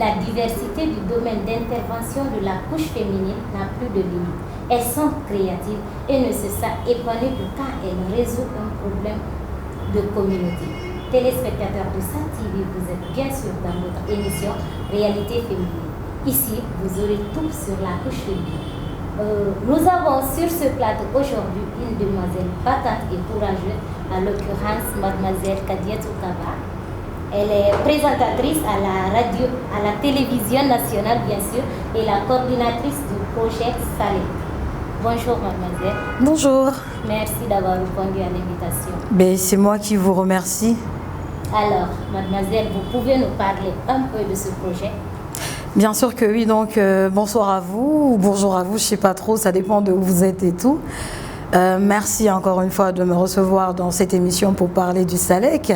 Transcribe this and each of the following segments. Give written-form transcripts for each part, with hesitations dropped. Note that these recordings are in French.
La diversité du domaine d'intervention de la couche féminine n'a plus de limite. Elles sont créatives et ne se sentent épanouies que quand elles résolvent un problème de communauté. Téléspectateurs de Sen TV, vous êtes bien sûr dans votre émission Réalité féminine. Ici, vous aurez tout sur la couche féminine. Nous avons sur ce plateau aujourd'hui une demoiselle battante et courageuse, en l'occurrence mademoiselle Kadiatou Kaba. Elle est présentatrice à la radio, à la télévision nationale bien sûr, et la coordinatrice du projet Salé. Bonjour mademoiselle. Bonjour. Merci d'avoir répondu à l'invitation. C'est moi qui vous remercie. Alors, mademoiselle, vous pouvez nous parler un peu de ce projet? Bien sûr que oui, donc bonsoir à vous, ou bonjour à vous, je ne sais pas trop, ça dépend de où vous êtes et tout. Merci encore une fois de me recevoir dans cette émission pour parler du SALEC.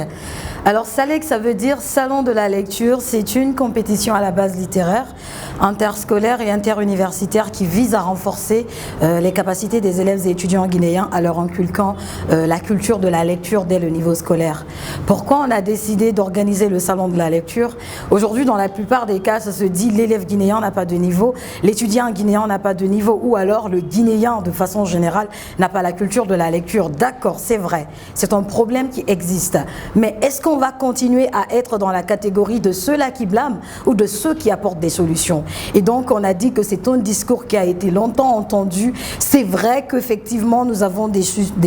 Alors SALEC, ça veut dire Salon de la lecture, c'est une compétition à la base littéraire, interscolaire et interuniversitaire qui vise à renforcer les capacités des élèves et étudiants guinéens à leur inculquant la culture de la lecture dès le niveau scolaire. Pourquoi on a décidé d'organiser le Salon de la lecture? Aujourd'hui, dans la plupart des cas, ça se dit l'élève guinéen n'a pas de niveau, l'étudiant guinéen n'a pas de niveau, ou alors le guinéen de façon générale n'a pas la culture de la lecture. D'accord, c'est vrai, c'est un problème qui existe. Mais est-ce qu'on va continuer à être dans la catégorie de ceux-là qui blâment ou de ceux qui apportent des solutions? Et donc, on a dit que c'est un discours qui a été longtemps entendu. C'est vrai qu'effectivement, nous avons des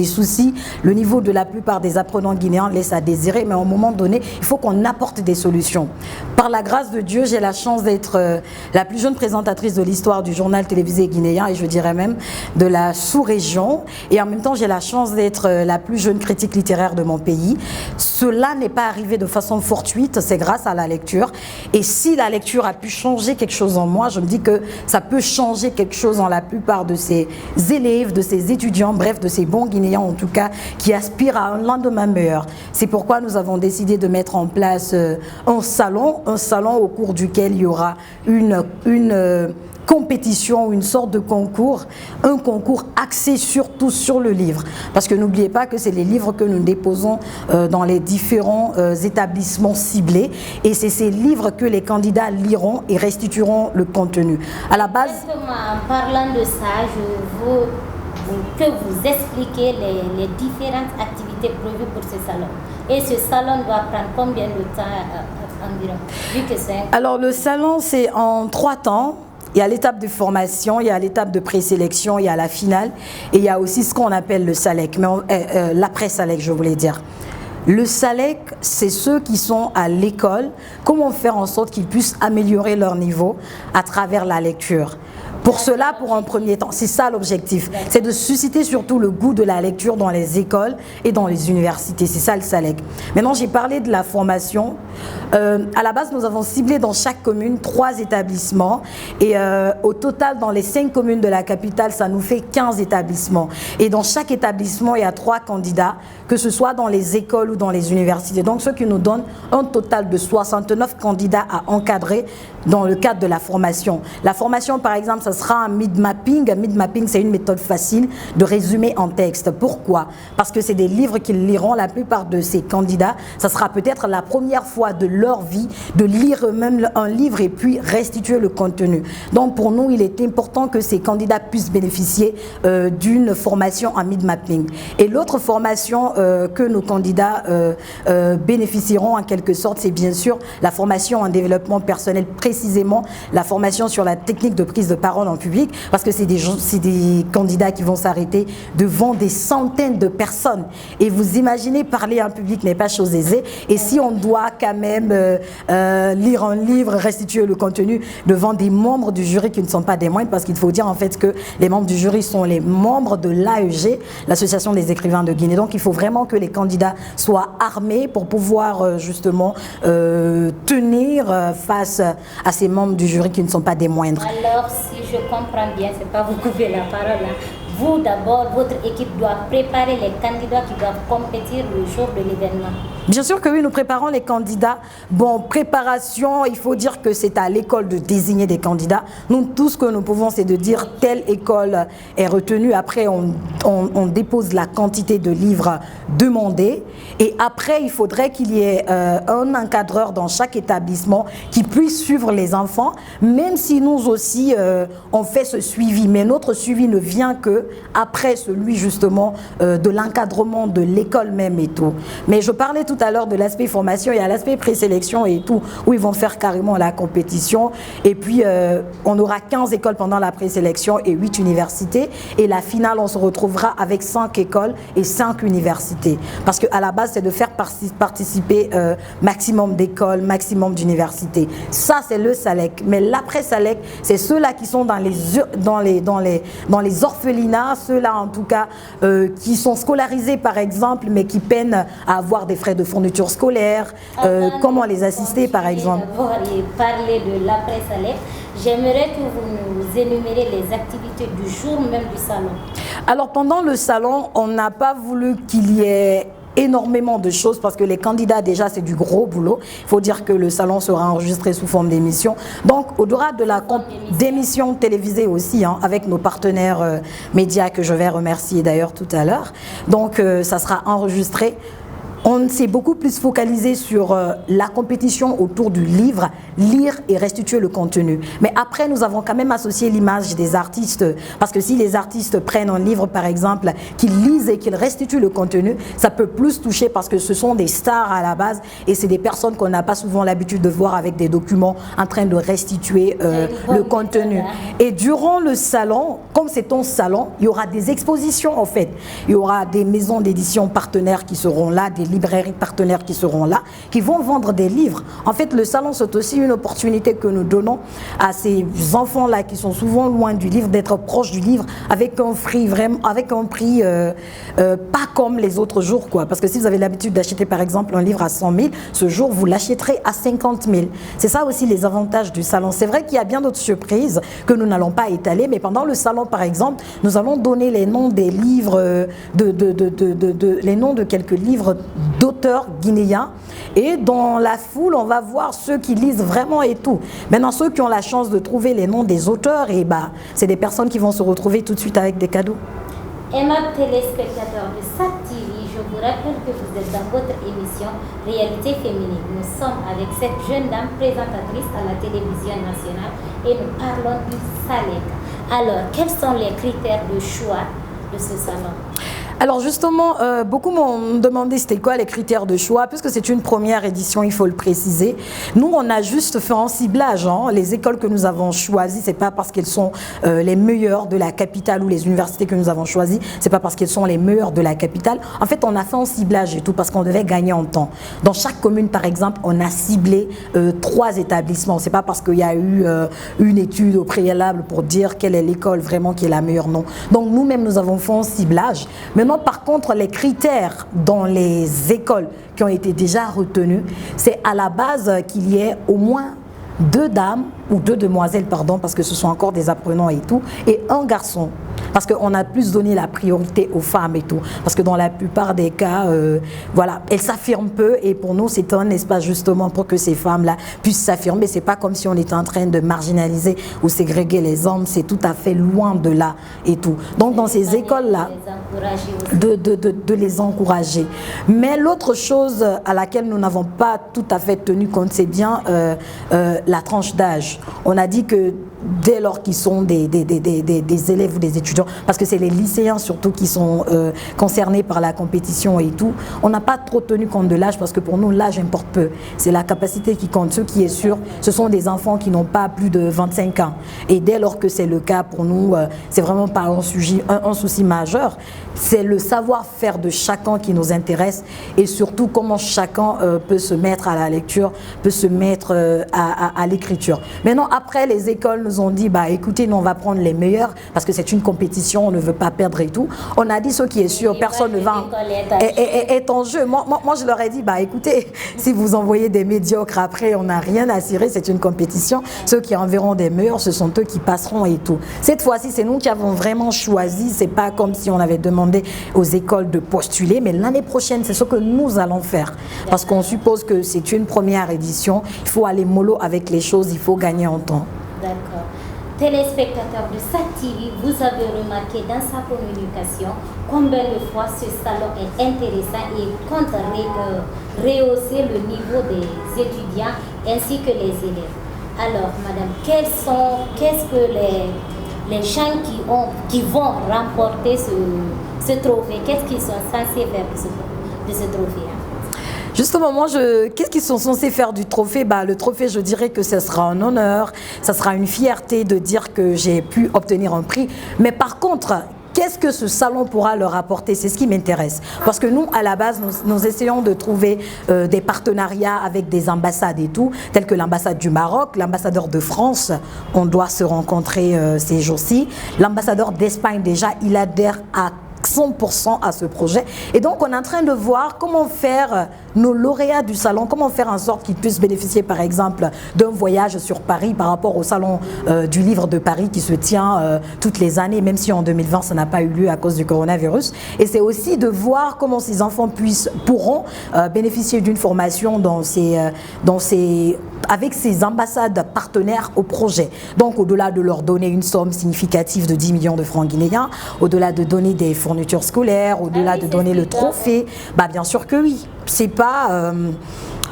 soucis. Le niveau de la plupart des apprenants guinéens laisse à désirer, mais à un moment donné, il faut qu'on apporte des solutions. Par la grâce de Dieu, j'ai la chance d'être la plus jeune présentatrice de l'histoire du journal télévisé guinéen, et je dirais même de la sous-région. Et en même temps, j'ai la chance d'être la plus jeune critique littéraire de mon pays. Cela n'est pas arrivé de façon fortuite, c'est grâce à la lecture. Et si la lecture a pu changer quelque chose en moi, je me dis que ça peut changer quelque chose en la plupart de ces élèves, de ces étudiants, bref, de ces bons Guinéens en tout cas, qui aspirent à un lendemain meilleur. C'est pourquoi nous avons décidé de mettre en place un salon au cours duquel il y aura une compétition, une sorte de concours, un concours axé surtout sur le livre. Parce que n'oubliez pas que c'est les livres que nous déposons dans les différents établissements ciblés, et c'est ces livres que les candidats liront et restitueront le contenu. À la base... Exactement, en parlant de ça, je veux que vous expliquiez les différentes activités prévues pour ce salon. Et ce salon doit prendre combien de temps environ, vu que c'est... Alors le salon, c'est en 3 temps. Il y a l'étape de formation, il y a l'étape de présélection, il y a la finale, et il y a aussi ce qu'on appelle le SALEC, mais l'après-SALEC, je voulais dire. Le SALEC, c'est ceux qui sont à l'école, comment faire en sorte qu'ils puissent améliorer leur niveau à travers la lecture. Pour cela, pour un premier temps, c'est ça l'objectif, c'est de susciter surtout le goût de la lecture dans les écoles et dans les universités, c'est ça le SALEC. Maintenant, j'ai parlé de la formation. À la base, nous avons ciblé dans chaque commune 3 établissements, et au total, dans les 5 communes de la capitale, ça nous fait 15 établissements. Et dans chaque établissement, il y a 3 candidats, que ce soit dans les écoles ou dans les universités. Donc, ce qui nous donne un total de 69 candidats à encadrer dans le cadre de la formation. La formation, par exemple, ça sera un mid-mapping. Mid-mapping, c'est une méthode facile de résumer en texte. Pourquoi? Parce que c'est des livres qu'ils liront, la plupart de ces candidats. Ça sera peut-être la première fois de leur vie de lire eux-mêmes un livre et puis restituer le contenu. Donc, pour nous, il est important que ces candidats puissent bénéficier d'une formation en mid-mapping. Et l'autre formation que nos candidats bénéficieront en quelque sorte, c'est bien sûr la formation en développement personnel, précisément la formation sur la technique de prise de parole en public, parce que c'est des candidats qui vont s'arrêter devant des centaines de personnes. Et vous imaginez, parler en public n'est pas chose aisée. Et si on doit quand même lire un livre, restituer le contenu devant des membres du jury qui ne sont pas des moindres, parce qu'il faut dire en fait que les membres du jury sont les membres de l'AEG, l'Association des écrivains de Guinée. Donc il faut vraiment que les candidats soient armés pour pouvoir justement tenir face à ces membres du jury qui ne sont pas des moindres. Alors, si je comprends bien, c'est pas vous couper la parole là. Vous d'abord, votre équipe doit préparer les candidats qui doivent compétir le jour de l'événement. Bien sûr que oui, nous préparons les candidats. Bon, préparation, il faut dire que c'est à l'école de désigner des candidats. Nous, tout ce que nous pouvons, c'est de dire telle école est retenue. Après, on dépose la quantité de livres demandés. Et après, il faudrait qu'il y ait un encadreur dans chaque établissement qui puisse suivre les enfants, même si nous aussi, on fait ce suivi. Mais notre suivi ne vient que après celui, justement, de l'encadrement de l'école même et tout. Mais je parlais tout à l'heure de l'aspect formation, il y a l'aspect présélection et tout, où ils vont faire carrément la compétition. Et puis, on aura 15 écoles pendant la présélection et 8 universités. Et la finale, on se retrouvera avec 5 écoles et 5 universités. Parce qu'à la base, c'est de faire participer maximum d'écoles, maximum d'universités. Ça, c'est le SALEC. Mais l'après-SALEC, c'est ceux-là qui sont dans les orphelinats, ceux-là, en tout cas, qui sont scolarisés, par exemple, mais qui peinent à avoir des frais de fourniture scolaire, comment les assister par exemple. Et parler de l'après-SALEC, j'aimerais que vous nous énumérez les activités du jour même du salon. Alors pendant le salon, on n'a pas voulu qu'il y ait énormément de choses parce que les candidats déjà c'est du gros boulot. Il faut dire que le salon sera enregistré sous forme d'émission. Donc au-delà de la d'émissions télévisées aussi, hein, avec nos partenaires médias que je vais remercier d'ailleurs tout à l'heure. Donc ça sera enregistré. On s'est beaucoup plus focalisé sur la compétition autour du livre, lire et restituer le contenu. Mais après, nous avons quand même associé l'image des artistes, parce que si les artistes prennent un livre, par exemple, qu'ils lisent et qu'ils restituent le contenu, ça peut plus toucher parce que ce sont des stars à la base et c'est des personnes qu'on n'a pas souvent l'habitude de voir avec des documents en train de restituer le contenu. Et durant le salon, comme c'est un salon, il y aura des expositions en fait. Il y aura des maisons d'édition partenaires qui seront là, des librairies partenaires qui seront là, qui vont vendre des livres. En fait, le salon, c'est aussi une opportunité que nous donnons à ces enfants-là qui sont souvent loin du livre, d'être proches du livre avec un prix vraiment, avec un prix pas comme les autres jours, quoi. Parce que si vous avez l'habitude d'acheter, par exemple, un livre à 100 000, ce jour, vous l'achèterez à 50 000. C'est ça aussi les avantages du salon. C'est vrai qu'il y a bien d'autres surprises que nous n'allons pas étaler, mais pendant le salon, par exemple, nous allons donner les noms des livres, les noms de quelques livres d'auteurs guinéens, et dans la foule on va voir ceux qui lisent vraiment et tout. Maintenant ceux qui ont la chance de trouver les noms des auteurs, et bah c'est des personnes qui vont se retrouver tout de suite avec des cadeaux. Aimables téléspectateurs de SAT TV, je vous rappelle que vous êtes dans votre émission Réalité féminine. Nous sommes avec cette jeune dame présentatrice à la télévision nationale et nous parlons du SALEC. Alors quels sont les critères de choix de ce salon? Alors justement, beaucoup m'ont demandé c'était quoi les critères de choix, puisque c'est une première édition, il faut le préciser. Nous, on a juste fait un ciblage. Hein. Les écoles que nous avons choisies, c'est pas parce qu'elles sont les meilleures de la capitale, ou les universités que nous avons choisies, c'est pas parce qu'elles sont les meilleures de la capitale. En fait, on a fait un ciblage et tout parce qu'on devait gagner en temps. Dans chaque commune, par exemple, on a ciblé 3 établissements. C'est pas parce qu'il y a eu une étude au préalable pour dire quelle est l'école vraiment qui est la meilleure, non. Donc nous-mêmes, nous avons fait un ciblage. Maintenant, par contre, les critères dans les écoles qui ont été déjà retenus, c'est à la base qu'il y ait au moins 2 dames ou 2 demoiselles, pardon, parce que ce sont encore des apprenants et tout, et un garçon. Parce qu'on a plus donné la priorité aux femmes et tout. Parce que dans la plupart des cas, voilà, elles s'affirment peu. Et pour nous, c'est un espace justement pour que ces femmes-là puissent s'affirmer. C'est pas comme si on était en train de marginaliser ou ségréguer les hommes. C'est tout à fait loin de là et tout. Donc dans ces écoles-là, de les encourager. Mais l'autre chose à laquelle nous n'avons pas tout à fait tenu compte, c'est bien la tranche d'âge. On a dit que dès lors qu'ils sont des élèves ou des étudiants, parce que c'est les lycéens surtout qui sont concernés par la compétition et tout, on n'a pas trop tenu compte de l'âge parce que pour nous l'âge importe peu, c'est la capacité qui compte. Ce qui est sûr, ce sont des enfants qui n'ont pas plus de 25 ans et dès lors que c'est le cas pour nous, c'est vraiment pas un souci majeur, c'est le savoir-faire de chacun qui nous intéresse et surtout comment chacun peut se mettre à la lecture, peut se mettre à l'écriture. Maintenant après les écoles nous ont dit bah écoutez, nous on va prendre les meilleurs parce que c'est une compétition compétition, on ne veut pas perdre et tout. On a dit ce qui est sûr, personne ne va est en jeu. Moi, je leur ai dit, bah écoutez, si vous envoyez des médiocres après, on n'a rien à cirer, c'est une compétition. Ceux qui enverront des meilleurs, ce sont eux qui passeront et tout. Cette fois-ci, c'est nous qui avons vraiment choisi. C'est pas comme si on avait demandé aux écoles de postuler, mais l'année prochaine, c'est ce que nous allons faire. Parce qu'on suppose que c'est une première édition. Il faut aller mollo avec les choses, il faut gagner en temps. D'accord. Téléspectateurs de SAT-TV, vous avez remarqué dans sa communication combien de fois ce salon est intéressant et compte rehausser le niveau des étudiants ainsi que les élèves. Alors, madame, qu'est-ce que les gens qui vont remporter ce trophée, qu'est-ce qu'ils sont censés faire de ce trophée? Justement, qu'est-ce qu'ils sont censés faire du trophée? Le trophée, je dirais que ce sera un honneur, ça sera une fierté de dire que j'ai pu obtenir un prix. Mais par contre, qu'est-ce que ce salon pourra leur apporter? C'est ce qui m'intéresse. Parce que nous, à la base, nous essayons de trouver des partenariats avec des ambassades et tout, telles que l'ambassade du Maroc, l'ambassadeur de France, on doit se rencontrer ces jours-ci. L'ambassadeur d'Espagne, déjà, il adhère à 100% à ce projet. Et donc, on est en train de voir comment faire nos lauréats du salon, comment faire en sorte qu'ils puissent bénéficier, par exemple, d'un voyage sur Paris par rapport au salon du livre de Paris qui se tient toutes les années, même si en 2020, ça n'a pas eu lieu à cause du coronavirus. Et c'est aussi de voir comment ces enfants pourront bénéficier d'une formation avec ces ambassades partenaires au projet. Donc, au-delà de leur donner une somme significative de 10 millions de francs guinéens, au-delà de donner des fournitures scolaires, au-delà de donner le trophée, bien sûr que oui. C'est pas...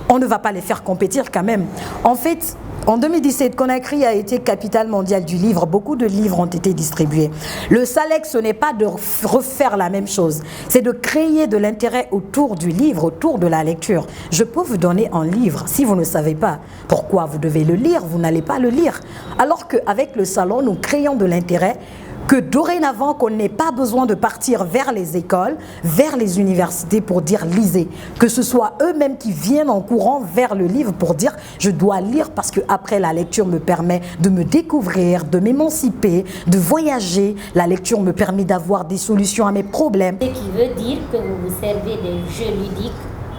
on ne va pas les faire compétir quand même. En fait, en 2017, Conakry a été capitale mondiale du livre. Beaucoup de livres ont été distribués. Le SALEC, ce n'est pas de refaire la même chose. C'est de créer de l'intérêt autour du livre, autour de la lecture. Je peux vous donner un livre. Si vous ne savez pas pourquoi vous devez le lire, vous n'allez pas le lire. Alors qu'avec le salon, nous créons de l'intérêt que dorénavant, qu'on n'ait pas besoin de partir vers les écoles, vers les universités pour dire lisez. Que ce soit eux-mêmes qui viennent en courant vers le livre pour dire je dois lire parce que après la lecture me permet de me découvrir, de m'émanciper, de voyager. La lecture me permet d'avoir des solutions à mes problèmes. Ce qui veut dire que vous vous servez des jeux ludiques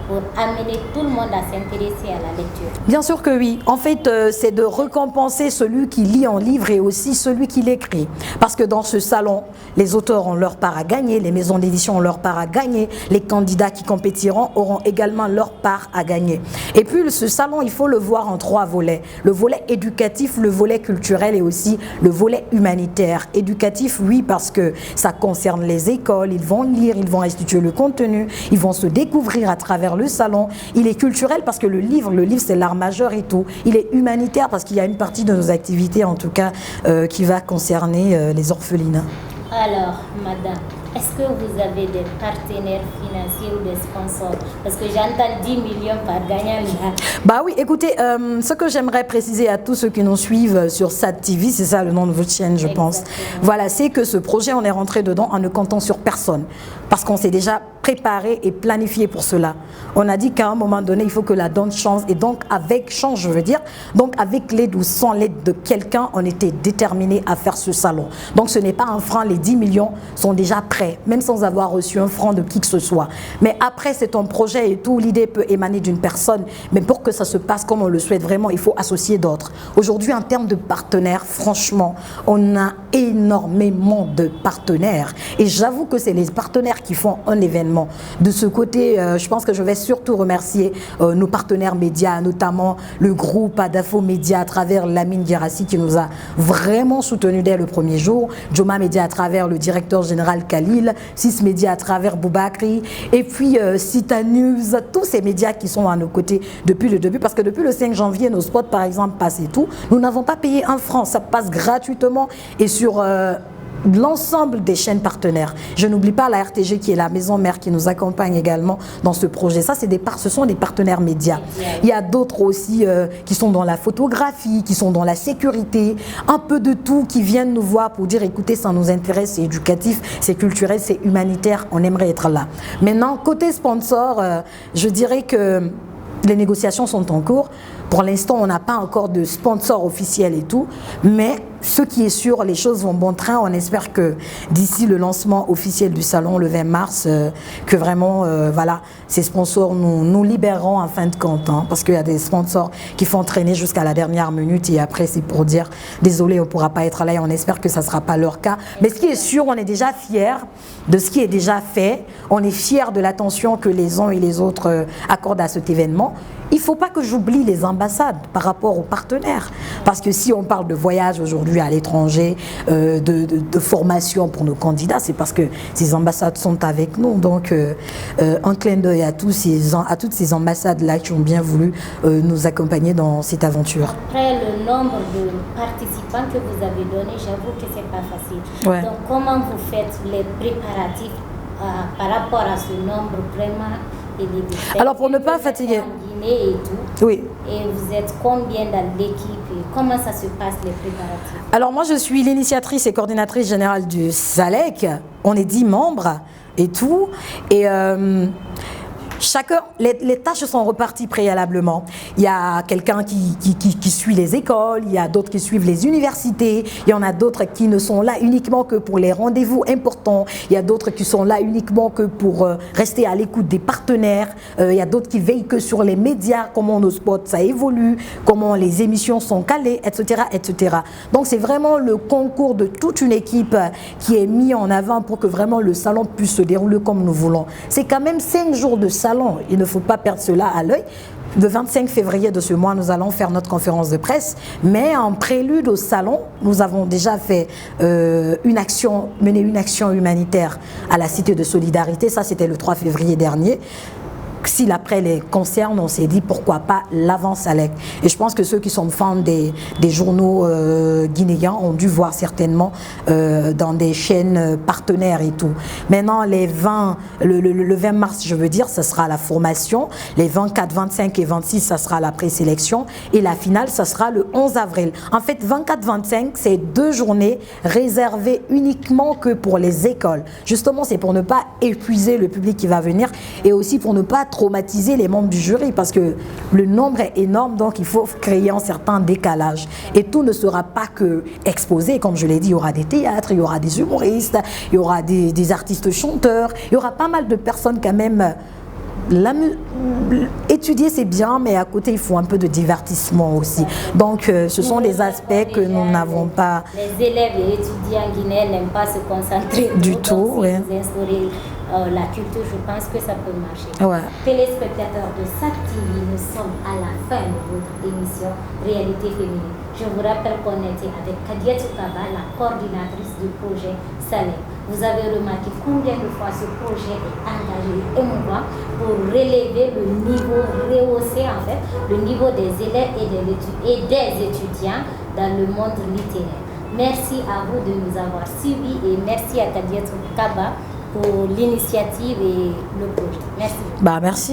pour amener tout le monde à s'intéresser à la lecture. Bien sûr que oui. En fait, c'est de récompenser celui qui lit un livre et aussi celui qui l'écrit. Parce que dans ce salon, les auteurs ont leur part à gagner, les maisons d'édition ont leur part à gagner, les candidats qui compétiront auront également leur part à gagner. Et puis, ce salon, il faut le voir en 3 volets. Le volet éducatif, le volet culturel et aussi le volet humanitaire. Éducatif, oui, parce que ça concerne les écoles, ils vont lire, ils vont restituer le contenu, ils vont se découvrir à travers le salon. Il est culturel parce que le livre c'est l'art majeur et tout. Il est humanitaire parce qu'il y a une partie de nos activités, en tout cas, qui va concerner les orphelinats. Alors, madame, est-ce que vous avez des partenaires financiers ou des sponsors? Parce que j'entends 10 millions par gagnant là. Oui, écoutez, ce que j'aimerais préciser à tous ceux qui nous suivent sur SAT-TV, c'est ça le nom de votre chaîne, je pense. Voilà, c'est que ce projet, on est rentré dedans en ne comptant sur personne. Parce qu'on s'est déjà préparé et planifié pour cela. On a dit qu'à un moment donné, il faut que la donne change. Et donc, avec l'aide ou sans l'aide de quelqu'un, on était déterminé à faire ce salon. Donc, ce n'est pas un franc, les 10 millions sont déjà prêts, même sans avoir reçu un franc de qui que ce soit. Mais après, c'est un projet et tout, l'idée peut émaner d'une personne. Mais pour que ça se passe comme on le souhaite vraiment, il faut associer d'autres. Aujourd'hui, en termes de partenaires, franchement, on a énormément de partenaires. Et j'avoue que c'est les partenaires qui font un événement. De ce côté, je pense que je vais surtout remercier nos partenaires médias, notamment le groupe Adafo Média à travers Lamine Guérassi qui nous a vraiment soutenus dès le premier jour, Joma Média à travers le directeur général Khalil, Sis Média à travers Boubakri, et puis Cita News, tous ces médias qui sont à nos côtés depuis le début, parce que depuis le 5 janvier, nos spots par exemple passent et tout, nous n'avons pas payé un franc, ça passe gratuitement et sur l'ensemble des chaînes partenaires. Je n'oublie pas la RTG qui est la maison mère qui nous accompagne également dans ce projet. Ça, ce sont des partenaires médias. Il y a d'autres aussi qui sont dans la photographie, qui sont dans la sécurité, un peu de tout, qui viennent nous voir pour dire écoutez, ça nous intéresse, c'est éducatif, c'est culturel, c'est humanitaire, on aimerait être là. Maintenant, côté sponsor, je dirais que les négociations sont en cours. Pour l'instant, on n'a pas encore de sponsor officiel et tout, mais ce qui est sûr, les choses vont bon train. On espère que d'ici le lancement officiel du salon le 20 mars, que vraiment, voilà, ces sponsors nous libéreront en fin de compte. Hein, parce qu'il y a des sponsors qui font traîner jusqu'à la dernière minute et après c'est pour dire désolé, on ne pourra pas être là et on espère que ça ne sera pas leur cas. Mais ce qui est sûr, on est déjà fiers de ce qui est déjà fait. On est fiers de l'attention que les uns et les autres accordent à cet événement. Il ne faut pas que j'oublie les ambassades par rapport aux partenaires. Parce que si on parle de voyage aujourd'hui à l'étranger, de formation pour nos candidats, c'est parce que ces ambassades sont avec nous. Donc, un clin d'œil à toutes ces ambassades-là qui ont bien voulu nous accompagner dans cette aventure. Après le nombre de participants que vous avez donné, j'avoue que ce n'est pas facile. Ouais. Donc, comment vous faites les préparatifs par rapport à ce nombre vraiment élevé? Alors, pour ne pas fatiguer. En Guinée et tout. Oui. Et vous êtes combien dans l'équipe et comment ça se passe les préparatifs? Alors, moi, je suis l'initiatrice et coordinatrice générale du SALEC. On est 10 membres et tout. Et chacun, les tâches sont reparties préalablement. Il y a quelqu'un qui suit les écoles, il y a d'autres qui suivent les universités, il y en a d'autres qui ne sont là uniquement que pour les rendez-vous importants, il y a d'autres qui sont là uniquement que pour rester à l'écoute des partenaires, il y a d'autres qui veillent que sur les médias, comment nos spots ça évolue, comment les émissions sont calées, etc. etc. Donc c'est vraiment le concours de toute une équipe qui est mis en avant pour que vraiment le salon puisse se dérouler comme nous voulons. C'est quand même 5 jours de salon. Il ne faut pas perdre cela à l'œil. Le 25 février de ce mois, nous allons faire notre conférence de presse. Mais en prélude au salon, nous avons déjà fait mené une action humanitaire à la Cité de Solidarité. Ça, c'était le 3 février dernier. Si l'après les concerne, on s'est dit pourquoi pas l'avant-SALEC. Et je pense que ceux qui sont fans des journaux guinéens ont dû voir certainement dans des chaînes partenaires et tout. Maintenant, le 20 mars, je veux dire, ça sera la formation. Les 24, 25 et 26, ça sera la présélection. Et la finale, ça sera le 11 avril. En fait, 24-25, c'est 2 journées réservées uniquement que pour les écoles. Justement, c'est pour ne pas épuiser le public qui va venir et aussi pour ne pas traumatiser les membres du jury parce que le nombre est énorme, donc il faut créer un certain décalage. Et tout ne sera pas que exposé, comme je l'ai dit, il y aura des théâtres, il y aura des humoristes, il y aura des artistes chanteurs, il y aura pas mal de personnes quand même. Étudier c'est bien, mais à côté il faut un peu de divertissement aussi. Donc ce sont des aspects que nous n'avons pas. Les élèves et étudiants guinéens n'aiment pas se concentrer du tout. Si ouais. vous instaurez la culture, je pense que ça peut marcher. Ouais. Téléspectateurs de SAC TV, nous sommes à la fin de votre émission Réalité féminine. Je vous rappelle qu'on était avec Kadiatou Kaba, la coordinatrice du projet SALEC. Vous avez remarqué combien de fois ce projet est engagé et émouvant pour relever le niveau, rehausser en fait le niveau des élèves et des étudiants dans le monde littéraire. Merci à vous de nous avoir suivis et merci à Kadiatou Kaba pour l'initiative et le projet. Merci. Merci.